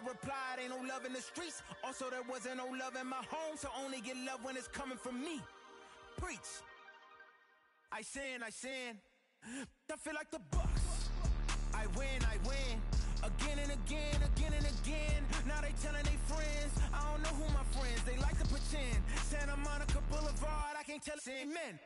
replied, ain't no love in the streets. Also, there wasn't no love in my home, so only get love when it's coming from me. Preach. I sin. I feel like the Bucks. I win. Again and again. Now they telling they friends. I don't know who my friends. They like to pretend. Santa Monica Boulevard, I can't tell. Amen.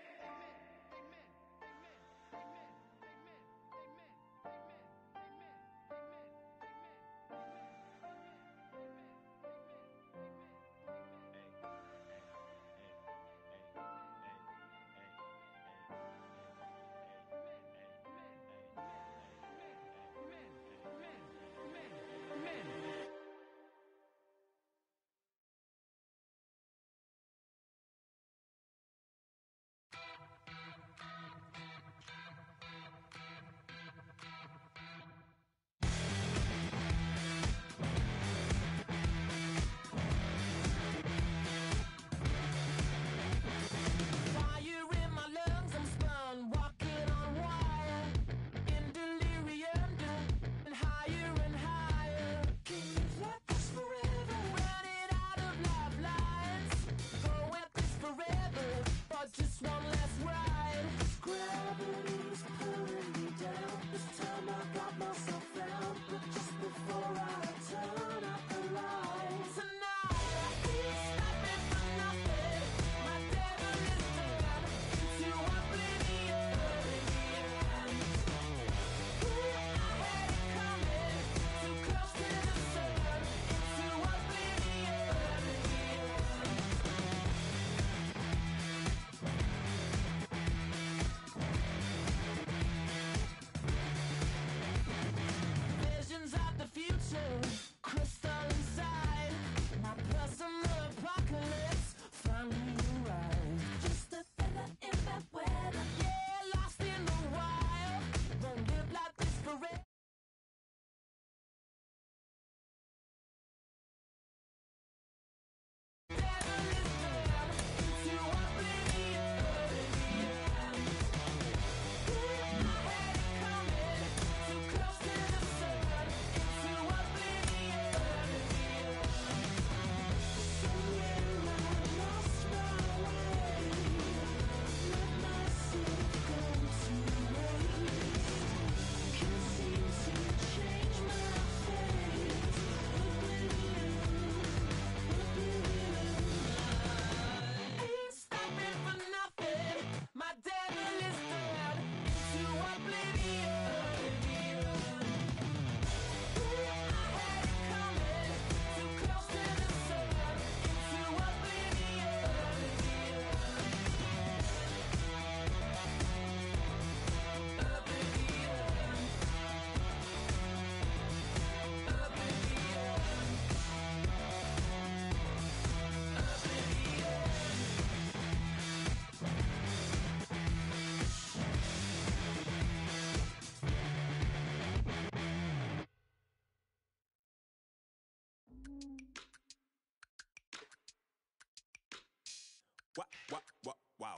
Wow.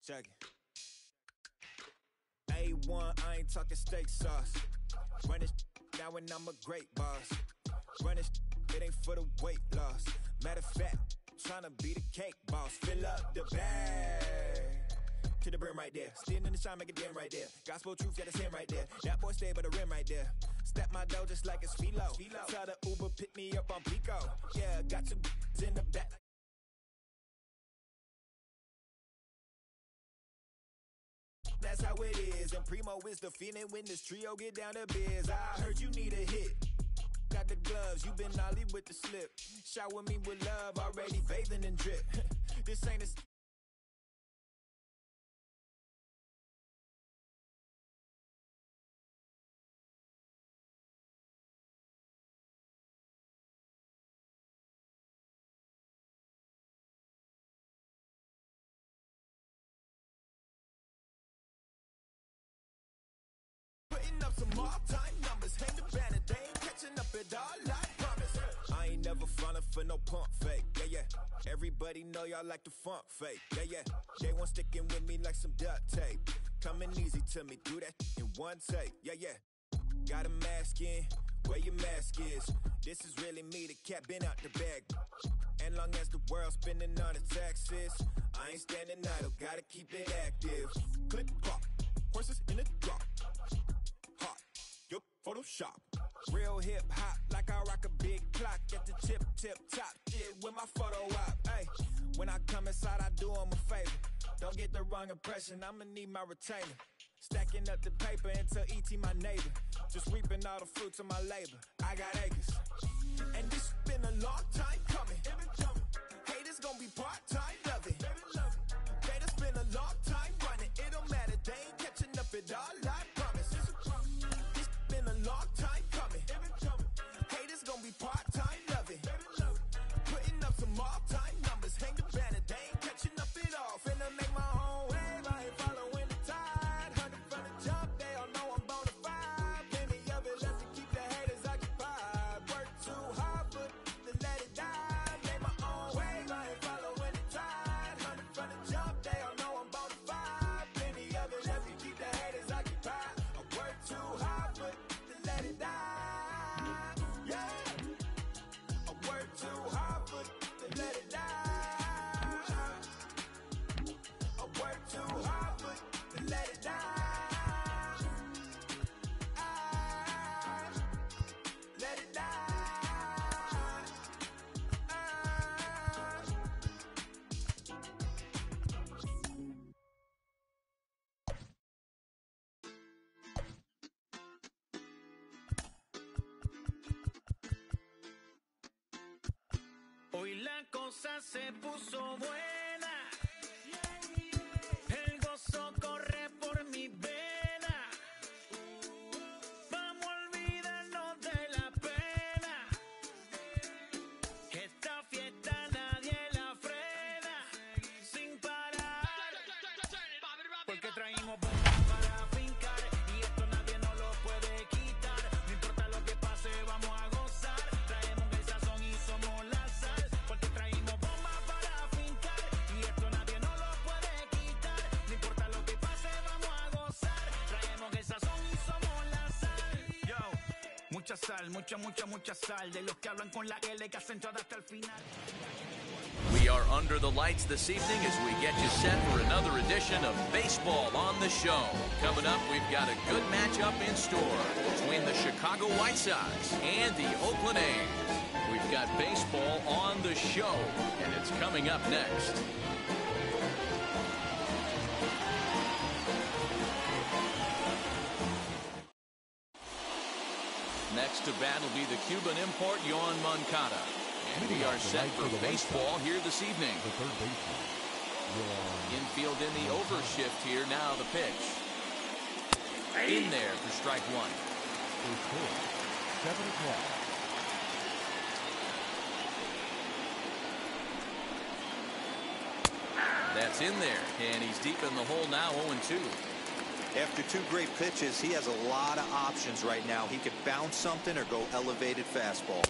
Check it. A1, I ain't talking steak sauce. Run this now and I'm a great boss. Run this, it ain't for the weight loss. Matter of fact, tryna be the cake boss. Fill up the bag to the brim right there. Standing in the shine, make it dim right there. Gospel truth, yeah, that's him right there. That boy stay by the rim right there. Step my dough just like it's philo. Tell the Uber, pick me up on Pico. Yeah, got two in the back. That's how it is, and Primo is the feeling when this trio get down to biz. I heard you need a hit. Got the gloves, you been ollie with the slip. Shower me with love, already bathing in drip. This ain't a... Putting up some all-time numbers, hang the banner, they ain't catching up at all, I promise. I ain't never falling for no pump fake, yeah. Everybody know y'all like the funk fake, yeah. They want sticking with me like some duct tape. Coming easy to me, do that in one take, yeah. got a mask in, where your mask is. This is really me, the cat been out the bag. And long as the world's spending on the taxes, I ain't standing idle, gotta keep it active. Click clock, horses in the drop. Hot, yup, Photoshop. Real hip hop, like I rock a big clock at the tip top. Shit with my photo op. Hey, when I come inside, I do 'em a favor. Don't get the wrong impression, I'ma need my retainer. Stacking up the paper until E.T. my neighbor. Just reaping all the fruits of my labor. I got acres. And this been a long time coming. Haters gonna be part-time, love it. Haters been a long time running. It don't matter, they ain't catching up at all, I promise. This been a long time coming. Haters gonna be part-time, love it. Putting up some all-time numbers. Hang the banner, they ain't catching up at all. Finna make my own wave, I ain't following the tide. 100 from the jump, they all know I'm bonafide. Plenty of it left to keep the haters occupied. Work too hard, but to let it die. Make my own wave, I ain't following the tide. 100 from the jump, they all know I'm bonafide. Plenty of it left to keep the haters occupied. I work too hard, but to let it die. Yeah, I work too hard, but to let it die. I work too hard, but to let it die. Let it die. Hoy la cosa se puso buena. El gozo corre por mi vena. Vamos a olvidarnos de la pena. Esta fiesta nadie la frena. Sin parar. Porque traímos bombas para fincar. Y esto nadie nos lo puede quitar. No importa lo que pase, vamos a gozar. Traemos el sazón y somos la sal. Porque traímos bombas para fincar. Y esto nadie nos lo puede quitar. No importa lo que pase, vamos a gozar. Traemos el sazón y somos la sal. Yo, mucha sal, mucha sal. De los que hablan con la L que hacen hasta el final. We are under the lights this evening as we get you set for another edition of Baseball on the Show. Coming up, we've got a good matchup in store between the Chicago White Sox and the Oakland A's. We've got baseball on the show, and it's coming up next. Next to bat will be the Cuban import, Yohan Moncada. And we are set for baseball here this evening. The third baseman. Infield in the overshift here. Now the pitch. In there for strike one. First pitch. 7 o'clock. That's in there. And he's deep in the hole now, 0-2. After two great pitches, he has a lot of options right now. He could bounce something or go elevated fastball.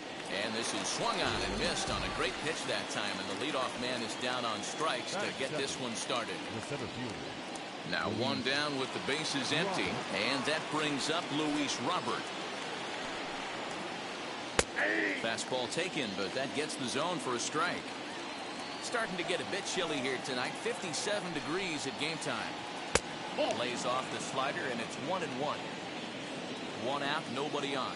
And this is swung on and missed on a great pitch that time. And the leadoff man is down on strikes to get this one started. The center fielder. Now one down with the bases empty. And that brings up Luis Robert. Fastball taken, but that gets the zone for a strike. Starting to get a bit chilly here tonight. 57 degrees at game time. Lays off the slider, and it's 1-1. One out, nobody on.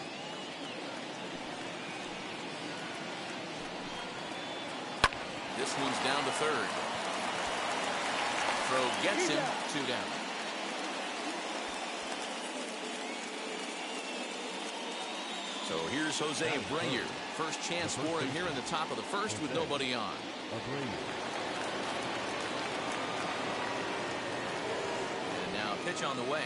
This one's down to third. Throw gets him, 2 down. So here's Jose Abreu. First chance for him here in the top of the first with nobody on. And now pitch on the way.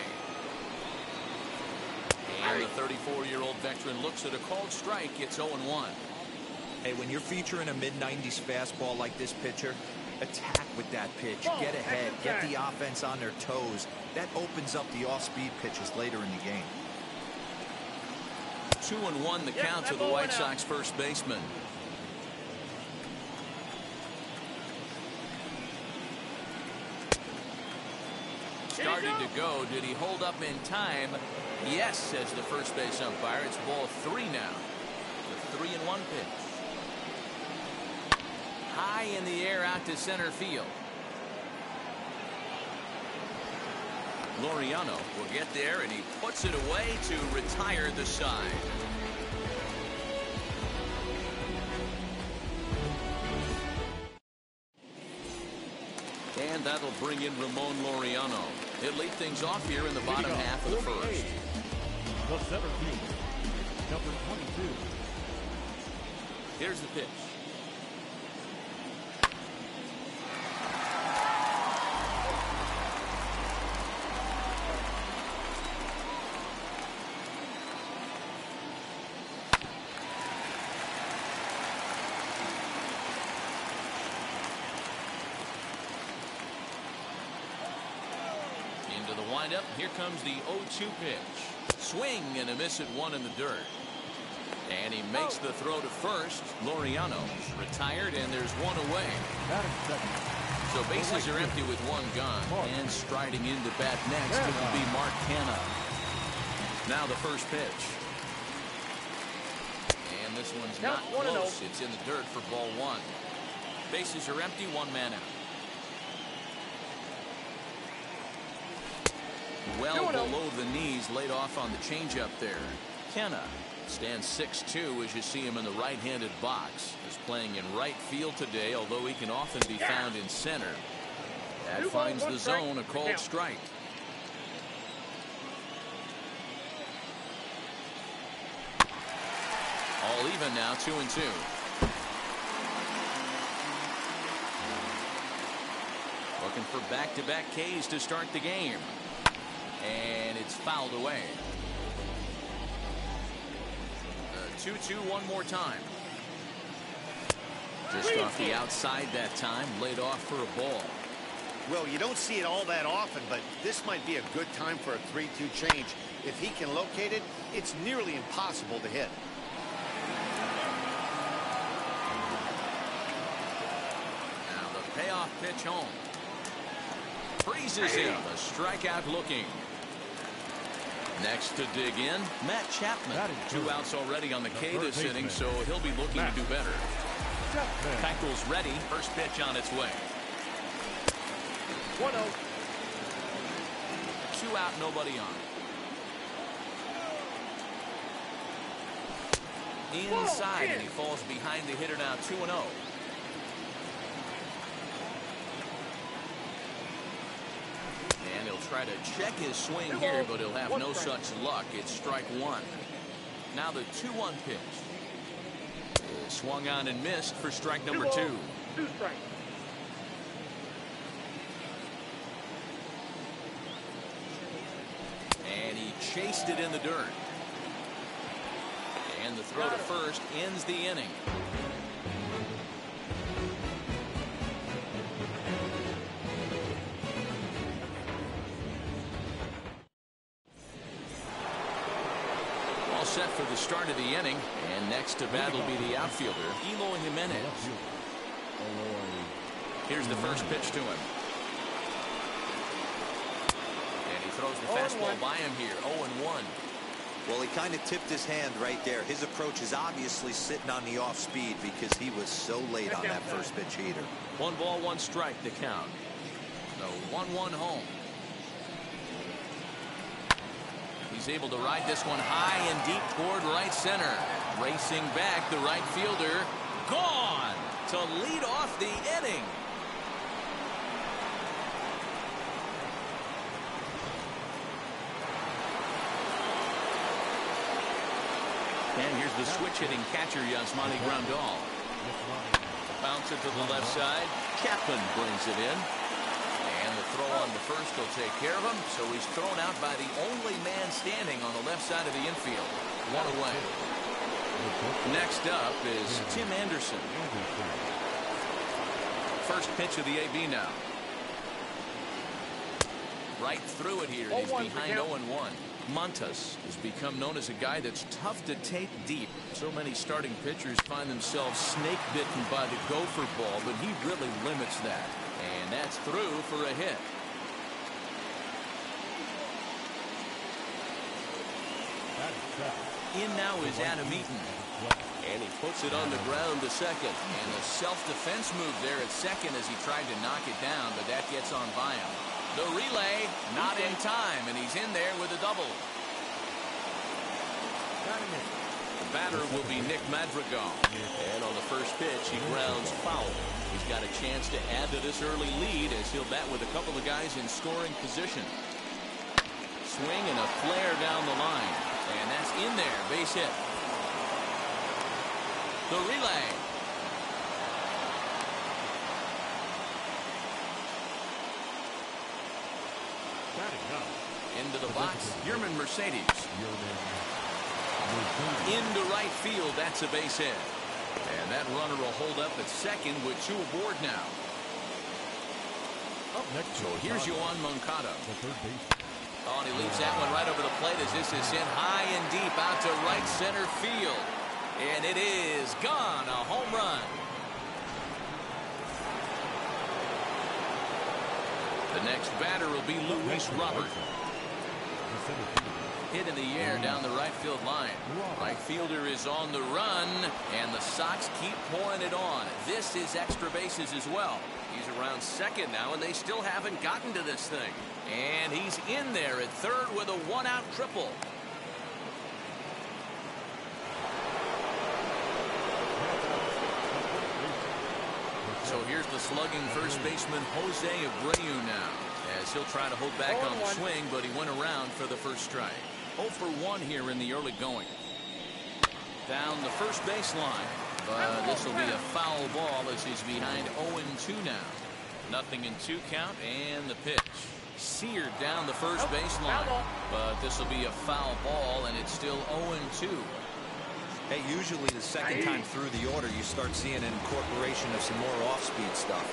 And the 34-year-old veteran looks at a called strike. It's 0-1. Hey, when you're featuring a mid-90s fastball like this pitcher, attack with that pitch. Get ahead. Get the offense on their toes. That opens up the off-speed pitches later in the game. 2-1 the count to the White Sox first baseman. started to go. Did he hold up in time? Yes, says the first base umpire. It's ball 3 now. The 3-1 pitch. High in the air out to center field. Laureano will get there, and he puts it away to retire the side. And that'll bring in Ramon Laureano. He'll lead things off here in the bottom half of the first. The center fielder, number 22. Here's the pitch. Into the windup. Here comes the 0-2 pitch. Swing and a miss at 1 in the dirt. And he makes the throw to first. Laureano's retired, and there's 1 away. So bases are empty with 1 gone. And striding into bat next, it will be Mark Canha. Now the first pitch. And this one's not close. It's in the dirt for ball 1. Bases are empty, 1 man out. Well below the knees, laid off on the changeup there. Canha stands 6'2" as you see him in the right-handed box. Is playing in right field today, although he can often be found in center. That finds the zone, a called strike. All even now, 2-2. Looking for back-to-back Ks to start the game. And it's fouled away. 2-2 one more time. Just off the outside that time, laid off for a ball. Well, you don't see it all that often, but this might be a good time for a 3-2 change. If he can locate it, it's nearly impossible to hit. Now the payoff pitch home. Freezes him, a strikeout looking. Next to dig in, Matt Chapman. 2 outs already on the K this inning, so he'll be looking to do better. Tackle's ready. First pitch on its way. 1-0. 2 out, nobody on. Inside, and he falls behind the hitter now, 2-0. And he'll try to check his swing here, but he'll have no such luck. It's strike 1. Now the 2-1 pitch. Swung on and missed for strike number 2. 2 strikes. And he chased it in the dirt. And the throw to first ends the inning. All set for the start of the inning. And next to bat will be the outfielder, Eloy Jimenez. Here's the first pitch to him. And he throws the fastball by him here, 0-1. Well, he kind of tipped his hand right there. His approach is obviously sitting on the off speed because he was so late on that first pitch heater. 1 ball, 1 strike to count. The 1-1 home. He's able to ride this one high and deep toward right center. Racing back, the right fielder gone to lead off the inning. And here's the switch hitting catcher, Yasmani Grandal. Bounce it to the left side. Chapman brings it in. And the throw on the first will take care of him. So he's thrown out by the only man standing on the left side of the infield. 1 away. Next up is Tim Anderson. First pitch of the AB now. Right through it here. He's behind 0-1. Montas has become known as a guy that's tough to take deep. So many starting pitchers find themselves snake bitten by the gopher ball, but he really limits that. And that's through for a hit. In now is Adam Eaton. And he puts it on the ground to second. And a self-defense move there at second as he tried to knock it down, but that gets on by him. The relay, not in time, and he's in there with a double. The batter will be Nick Madrigal. And on the first pitch, he grounds foul. He's got a chance to add to this early lead as he'll bat with a couple of guys in scoring position. Swing and a flare down the line. And that's in there, base hit. The relay. Into the box, Yerman Mercedes. Into right field, that's a base hit. And that runner will hold up at second with two aboard now. So here's Yoan Moncada. Oh, and he leaves that one right over the plate as this is sent high and deep out to right center field. And it is gone, a home run. The next batter will be Luis Robert. Hit in the air down the right field line. Right fielder is on the run, and the Sox keep pouring it on. This is extra bases as well. He's around second now, and they still haven't gotten to this thing. And he's in there at third with a one-out triple. So here's the slugging first baseman Jose Abreu now, as he'll try to hold back on the swing, but he went around for the first strike. 0 for 1 here in the early going. Down the first baseline, but this will be a foul ball as he's behind 0-2 now. 0-2 count, and the pitch. Seared down the first baseline, but this will be a foul ball, and it's still 0-2. Hey, usually the second time through the order, you start seeing an incorporation of some more off-speed stuff.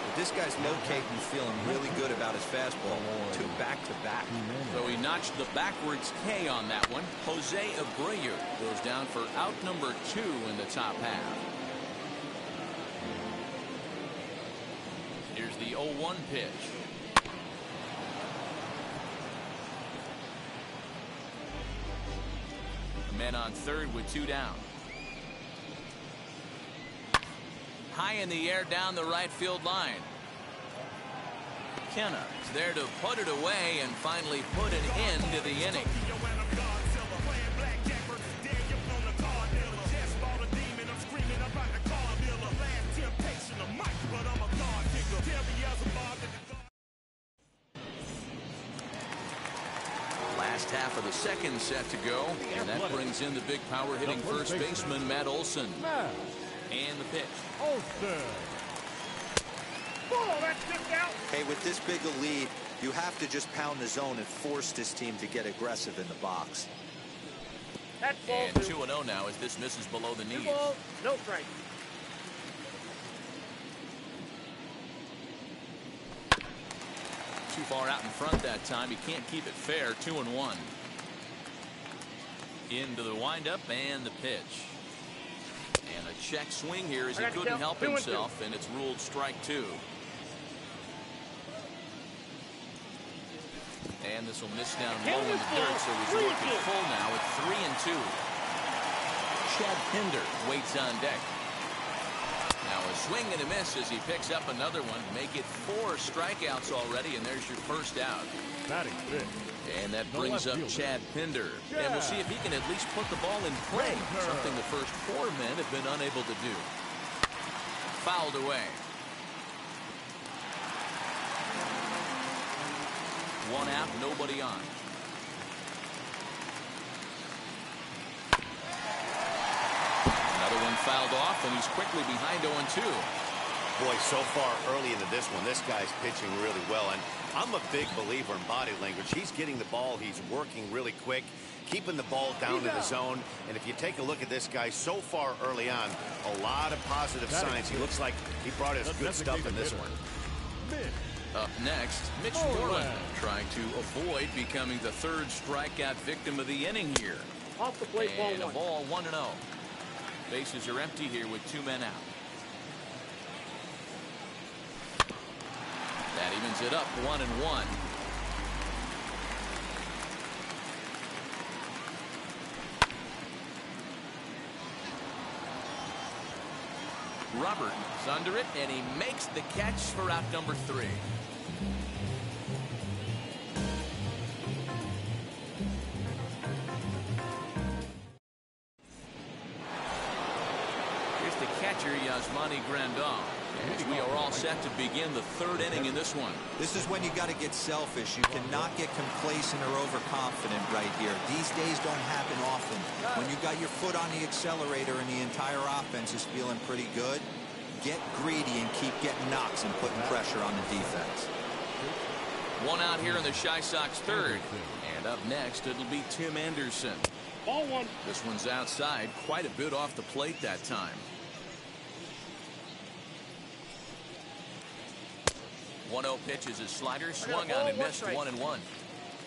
But this guy's locating, feeling really good about his fastball. Two back-to-back. So he notched the backwards K on that one. Jose Abreu goes down for out number 2 in the top half. Here's the 0-1 pitch. Men on third with 2 down. High in the air down the right field line. Kenna is there to put it away and finally put an end to the inning. Last half of the second set to go, and that brings in the big power hitting first baseman Matt Olson. And the pitch. Hey, with this big a lead, you have to just pound the zone and force this team to get aggressive in the box. And 2-0 now as this misses below the knees. No strike. Too far out in front that time. He can't keep it fair. 2-1. Into the windup and the pitch. And a check swing here as he couldn't help himself, and it's ruled strike 2. And this will miss down low in the dirt, so he's working full now at 3-2. Chad Pinder waits on deck. Now a swing and a miss as he picks up another one. Make it 4 strikeouts already, and there's your first out. Batting fifth. And that brings up Chad Pinder. And we'll see if he can at least put the ball in play, something the first 4 men have been unable to do. Fouled away. 1 out, nobody on. Another one fouled off, and he's quickly behind 0-2. Boy, so far early into this one, this guy's pitching really well. And I'm a big believer in body language. He's getting the ball. He's working really quick, keeping the ball down to the zone. And if you take a look at this guy so far early on, a lot of positive signs. He looks like he brought his good stuff in this one. Up next, Mitch Moreland trying to avoid becoming the 3rd strikeout victim of the inning here. Off the plate, and a ball 1-0. Bases are empty here with 2 men out. That evens it up 1-1. Robert is under it, and he makes the catch for out number 3. Here's the catcher, Yasmani Grandal. As we are all set to begin the 3rd inning in this one. This is when you got to get selfish. You cannot get complacent or overconfident right here. These days don't happen often. When you got your foot on the accelerator and the entire offense is feeling pretty good, get greedy and keep getting knocks and putting pressure on the defense. One out here in the Chi Sox 3rd. And up next, it'll be Tim Anderson. Ball 1. This one's outside, quite a bit off the plate that time. 1-0 pitch is his slider, swung on and missed. 1-1.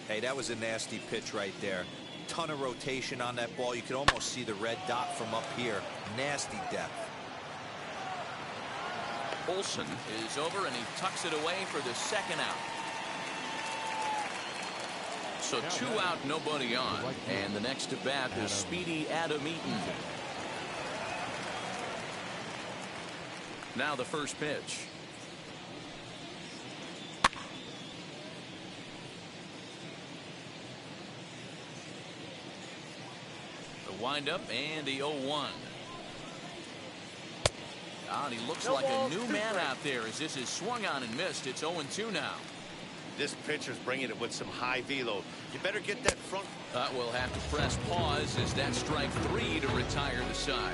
Hey, that was a nasty pitch right there. Ton of rotation on that ball. You could almost see the red dot from up here. Nasty depth. Olsen is over, and he tucks it away for the 2nd out. So 2 out, nobody on. And the next to bat is speedy Adam Eaton. Now the first pitch. Windup and the 0-1. And he looks like a new man out there as this is swung on and missed. It's 0-2 now. This pitcher's bringing it with some high velo. You better get that front. We'll have to press pause as that strike 3 to retire the side.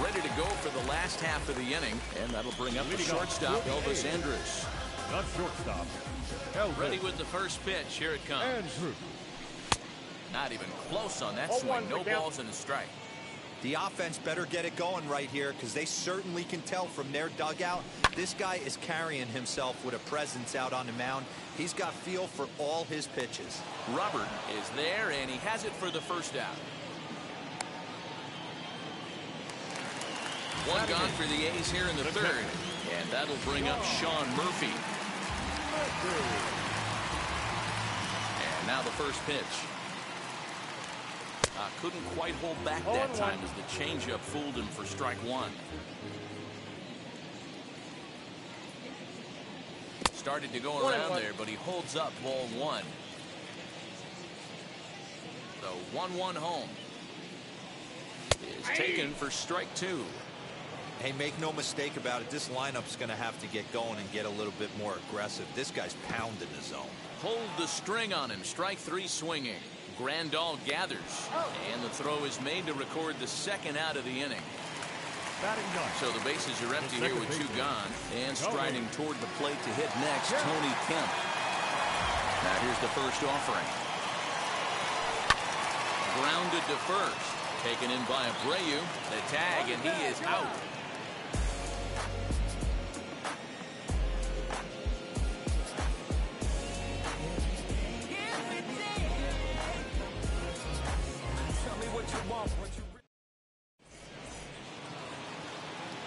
Ready to go for the last half of the inning, and that'll bring up the shortstop, Elvis Andrus. The shortstop. Ready with the first pitch. Here it comes. Not even close on that swing. No balls and a strike. The offense better get it going right here, because they certainly can tell from their dugout this guy is carrying himself with a presence out on the mound. He's got feel for all his pitches. Robert is there, and he has it for the first out. One gone for the A's here in the 3rd, and that'll bring up Sean Murphy. And now the first pitch. Couldn't quite hold back that time as the changeup fooled him for strike 1. Started to go around there, but he holds up ball 1. So 1-1 home is taken for strike 2. Hey, make no mistake about it. This lineup's going to have to get going and get a little bit more aggressive. This guy's pounding the zone. Hold the string on him. Strike 3 swinging. Grandal gathers, and the throw is made to record the 2nd out of the inning. So the bases are empty here with 2 gone, and striding toward the plate to hit next, Tony Kemp. Now here's the first offering. Grounded to first, taken in by Abreu. The tag, and he is out.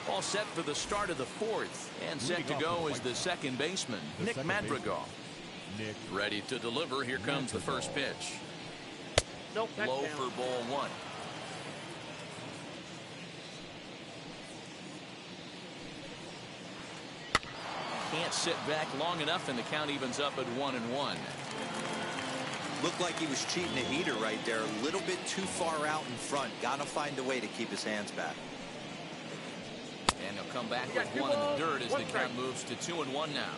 All set for the start of the 4th, and set to go is the second baseman, Nick Madrigal. Ready to deliver. Here comes the first pitch. Low for ball 1. Can't sit back long enough, and the count evens up at 1-1. Looked like he was cheating a heater right there. A little bit too far out in front. Got to find a way to keep his hands back. And he'll come back with 1 in the dirt as the count moves to 2-1 now.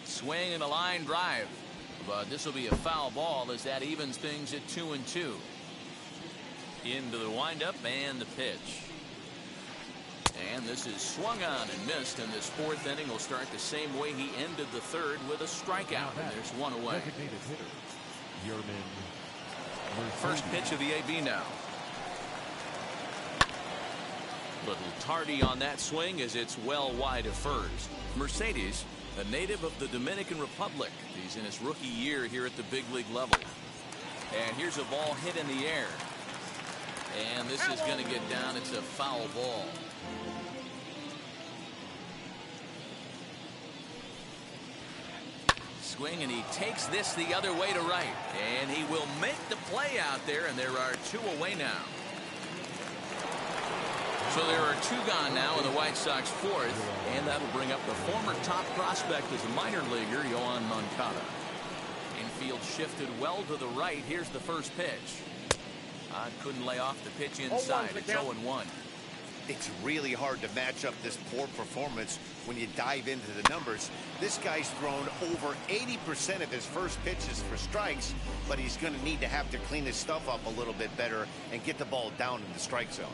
Swing and a line drive. But this will be a foul ball as that evens things at 2-2. Into the windup and the pitch. And this is swung on and missed, and this 4th inning will start the same way he ended the 3rd with a strikeout, and there's 1 away. First pitch of the AB now. Little tardy on that swing as it's well wide of first. Mercedes, a native of the Dominican Republic. He's in his rookie year here at the big league level. And here's a ball hit in the air. And this is going to get down. It's a foul ball. swing, and he takes this the other way to right. And he will make the play out there, and there are 2 away now. So there are 2 gone now in the White Sox 4th, and that'll bring up the former top prospect as a minor leaguer, Yohan Moncada. Infield shifted well to the right. Here's the first pitch. Couldn't lay off the pitch inside. It's 0-1. It's really hard to match up this poor performance when you dive into the numbers. This guy's thrown over 80% of his first pitches for strikes, but he's going to need to have to clean his stuff up a little bit better and get the ball down in the strike zone.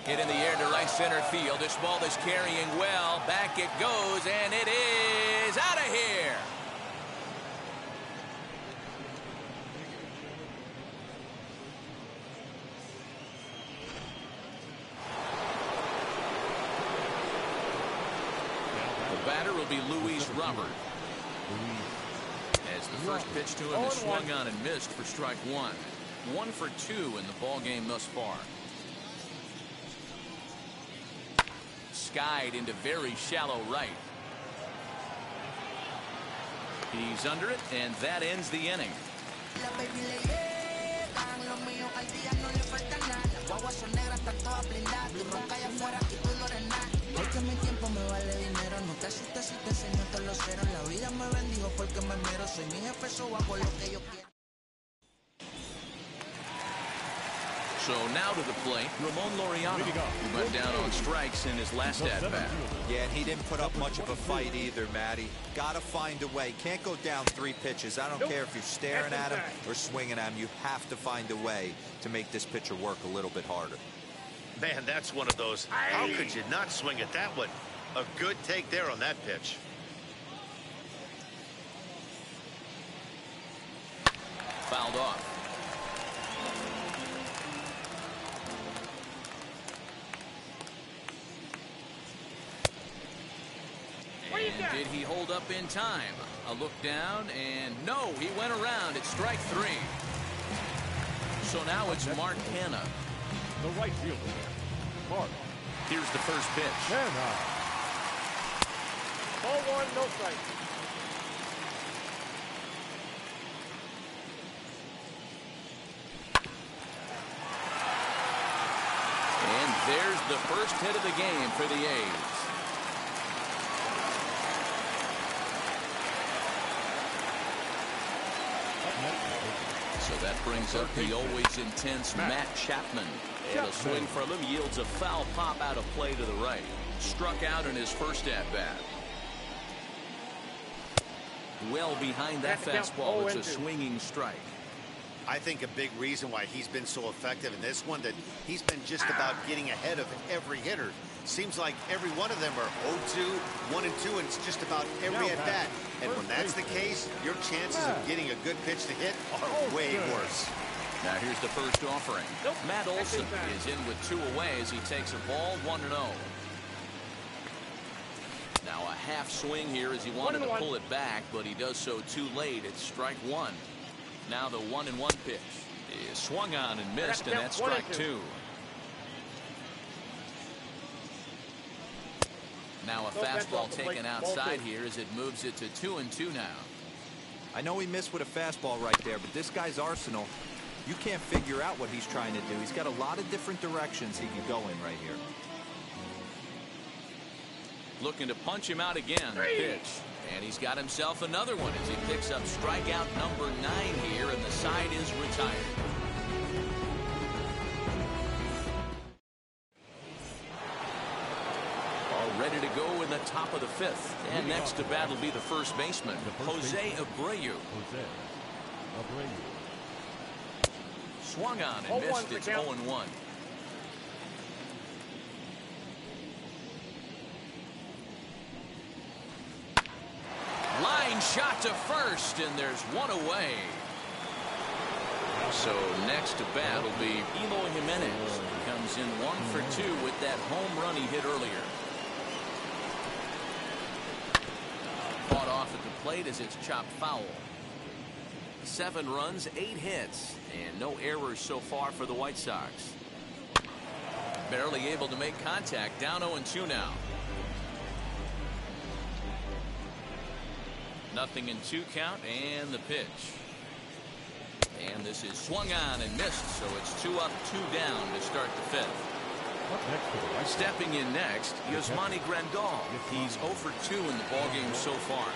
Hit in the air to right center field. This ball is carrying well. Back it goes, and it is out of here. Batter will be Luis Robert. As the first pitch to him is swung on and missed for strike 1. 1 for 2 in the ball game thus far. Skied into very shallow right. He's under it, and that ends the inning. So now to the plate, Ramon Laureano, who went down on strikes in his last at-bat. Yeah, and he didn't put up much of a fight either, Matty. Gotta find a way. Can't go down 3 pitches. I don't care if you're staring at him or swinging at him. You have to find a way to make this pitcher work a little bit harder. Man, that's one of those. How could you not swing at that one? A good take there on that pitch. Fouled off. And did he hold up in time? A look down, and no, he went around. It's strike 3. So now it's Mark Hanna. The right fielder, Mark. Here's the first pitch. Hanna. Ball 1, no strike. And there's the first hit of the game for the A's. So that brings up the always intense Matt Chapman. And a swing from him yields a foul pop out of play to the right. Struck out in his first at-bat. Well behind that fastball. It's a swinging strike. I think a big reason why he's been so effective in this one, that he's been just about getting ahead of every hitter. Seems like every one of them are 0-2, 1-2, and it's just about every at bat. And when that's the case, your chances of getting a good pitch to hit are way worse. Now here's the first offering. Matt Olson is in with 2 away as he takes a ball 1-0. Now a half swing here as he wanted to pull it back, but he does so too late. It's strike 1. Now the 1-1 pitch is swung on and missed, and that's strike 2. Now a fastball taken outside here as it moves it to 2-2 now. I know he missed with a fastball right there, but this guy's arsenal, you can't figure out what he's trying to do. He's got a lot of different directions he could go in right here. Looking to punch him out again. Pitch. And he's got himself another one as he picks up strikeout number 9 here, and the side is retired. All ready to go in the top of the 5th. And next to bat will be the first baseman, Jose Abreu. Swung on and missed. It's 0-1. Line shot to first, and there's 1 away. So next to bat will be Eloy Jimenez. Comes in 1 for 2 with that home run he hit earlier. Caught off at the plate as it's chopped foul. 7 runs, 8 hits, and no errors so far for the White Sox. Barely able to make contact. Down 0-2 now. 0-2 count and the pitch. And this is swung on and missed, so it's 2 up, 2 down to start the 5th. Stepping in next, Yasmani Grandal. He's 0 for 2 in the ballgame so far.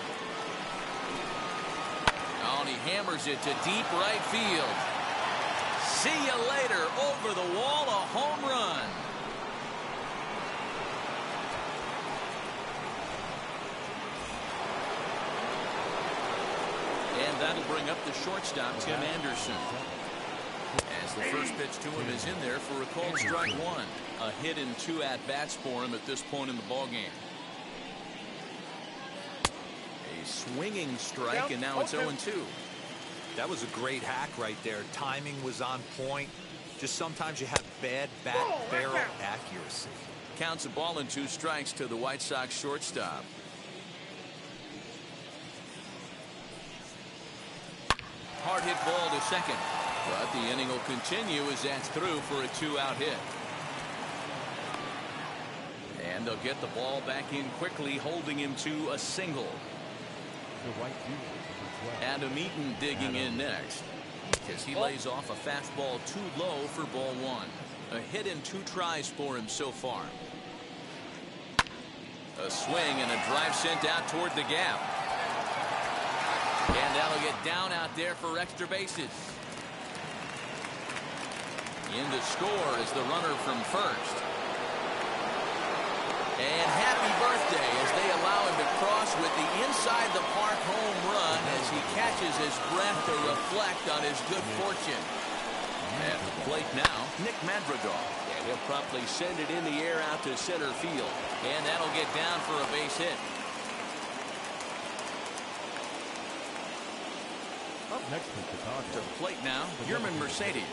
Oh, and he hammers it to deep right field. See you later. Over the wall, a home run. And that'll bring up the shortstop, Tim Anderson. As the first pitch to him is in there for a called strike 1. A hit in 2 at-bats for him at this point in the ballgame. A swinging strike, and now it's 0-2. That was a great hack right there. Timing was on point. Just sometimes you have bad bat barrel accuracy. Counts a ball and 2 strikes to the White Sox shortstop. Hard hit ball to second. But the inning will continue as that's through for a 2-out hit. And they'll get the ball back in quickly, holding him to a single. Adam Eaton digging in next, as he lays off a fastball too low for ball 1. A hit in 2 tries for him so far. A swing and a drive sent out toward the gap. And that'll get down out there for extra bases. In to score is the runner from first. And happy birthday as they allow him to cross with the inside the park home run as he catches his breath to reflect on his good fortune. At the plate now, Nick Madrigal. And he'll promptly send it in the air out to center field. And that'll get down for a base hit. Up next to Chicago. To the plate now, Yerman Mercedes.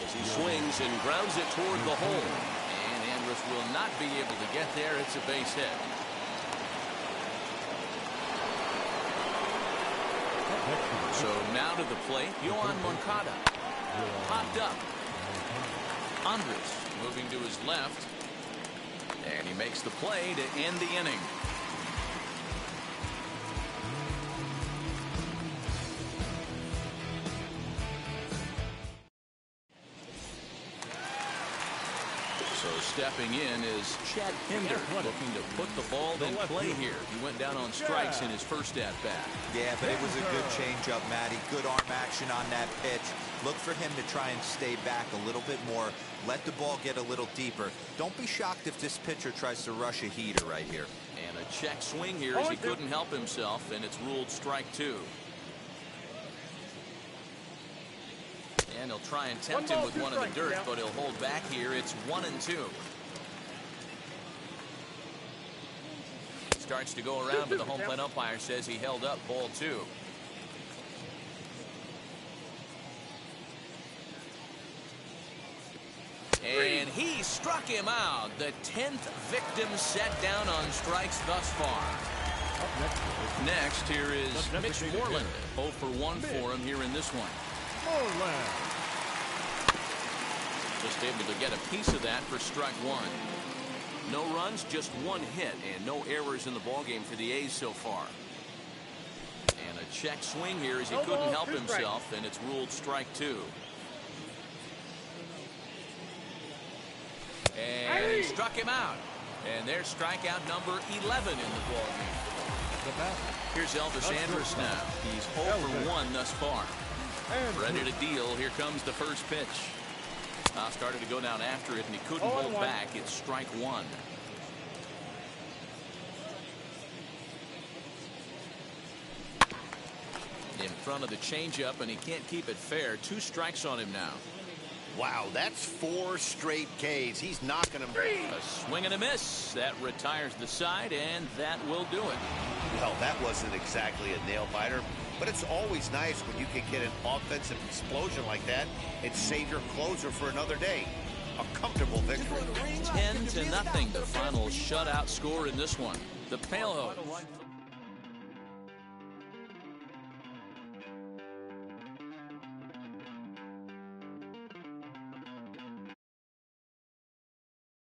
As he swings and grounds it toward the hole. And Andrus will not be able to get there. It's a base hit. So now to the plate, Yoan Moncada. Popped up. Andrus moving to his left. And he makes the play to end the inning. Stepping in is Chad Pinder, looking to put the ball in play here. He went down on strikes in his first at-bat. Yeah, but it was a good changeup, Matty. Good arm action on that pitch. Look for him to try and stay back a little bit more. Let the ball get a little deeper. Don't be shocked if this pitcher tries to rush a heater right here. And a check swing here as he couldn't help himself, and it's ruled strike 2. And he'll try and tempt him with one in the dirt, but he'll hold back here. It's 1-2. Starts to go around, but the home plate umpire says he held up ball 2. And he struck him out. The 10th victim set down on strikes thus far. Next, here is Mitch Moreland. 0 for 1 for him here in this one. Just able to get a piece of that for strike 1. No runs, just 1 hit, and no errors in the ballgame for the A's so far. And a check swing here as he couldn't help himself, and it's ruled strike 2. And he struck him out. And there's strikeout number 11 in the ballgame. Here's Elvis Andrus now. He's 0 for 1 thus far. Ready to deal. Here comes the first pitch. Started to go down after it, and he couldn't hold back. It's strike 1. In front of the changeup, and he can't keep it fair. 2 strikes on him now. Wow, that's 4 straight Ks. He's knocking them. A swing and a miss. That retires the side, and that will do it. Well, that wasn't exactly a nail-biter, but it's always nice when you can get an offensive explosion like that and save your closer for another day. A comfortable victory. 10-0, the final shutout score in this one. The Pale